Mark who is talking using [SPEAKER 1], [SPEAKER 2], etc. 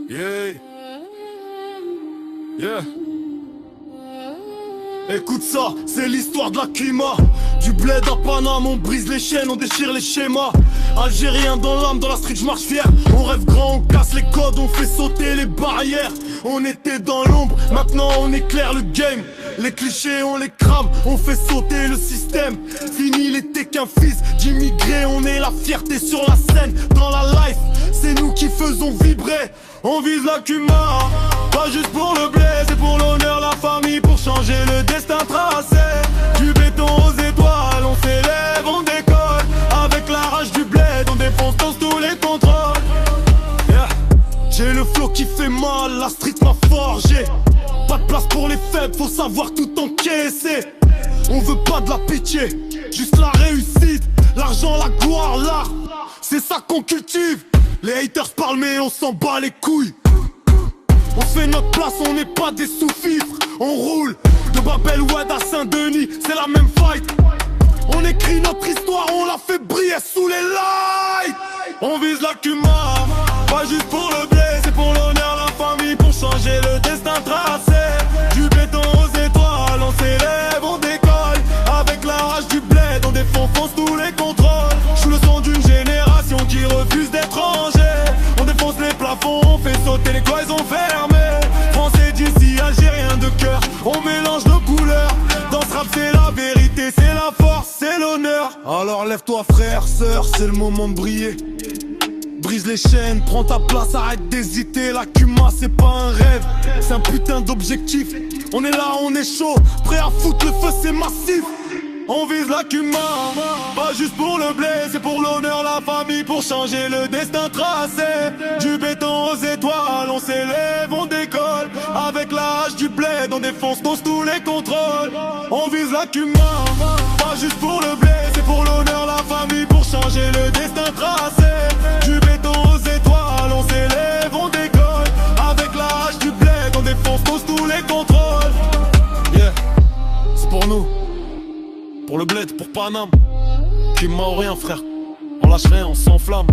[SPEAKER 1] Yeah. Yeah. Écoute ça, c'est l'histoire de la Kima. Du bled à Paname, on brise les chaînes, on déchire les schémas. Algérien dans l'âme, dans la street je marche fier. On rêve grand, on casse les codes, on fait sauter les barrières. On était dans l'ombre, maintenant on éclaire le game. Les clichés on les crame, on fait sauter le système. Fini il était qu'un fils d'immigré, on est la fierté sur la scène. Dans la life, c'est nous qui faisons vibrer. On vise la Kuma, pas juste pour le blé, c'est pour l'honneur, la famille, pour changer le destin tracé. Du béton aux étoiles, on s'élève, on décolle. Avec la rage du bled, on défonce tous les contrôles. Yeah. J'ai le flow qui fait mal, la street m'a forgé. Pas de place pour les faibles, faut savoir tout encaisser. On veut pas de la pitié, juste la réussite. L'argent, la gloire, l'art, c'est ça qu'on cultive. Les haters parlent mais on s'en bat les couilles. On fait notre place, on n'est pas des sous-fifres. On roule de Babel Oued à Saint-Denis, c'est la même fight. On écrit notre histoire, on la fait briller sous les lights. On vise la Kuma, pas juste pour le blé, c'est pour l'honneur, la famille, pour changer le destin tracé. Du béton aux étoiles, on s'élève, on décolle. Avec la rage du bled, on défonce tous les contrôles. Je suis le son d'une génération qui refuse d'étrangers. On défonce les plafonds, on fait sauter les cloisons fermées. Français d'ici, Algérien de cœur, on mélange nos couleurs. Dans ce rap c'est la vérité, c'est la force, c'est l'honneur. Alors lève-toi frère, sœur, c'est le moment de briller. Brise les chaînes, prends ta place, arrête d'hésiter. La Kuma c'est pas un rêve, c'est un putain d'objectif. On est là, on est chaud, prêt à foutre le feu, c'est massif. On vise la Kuma, pas juste pour le blé, c'est pour l'honneur, la famille, pour changer le destin tracé. Du béton aux étoiles, on s'élève, on décolle. Avec la hache du bled, on défonce tous les contrôles. On vise la Kuma, pas juste pour le blé, c'est pour l'honneur, la famille, pour changer le destin tracé. Du béton aux étoiles, on s'élève, on décolle. Avec la hache du bled, on défonce tous les contrôles. Yeah, c'est pour nous. Pour le bled, pour Paname, Kima ou rien frère, on lâche rien, on s'enflamme.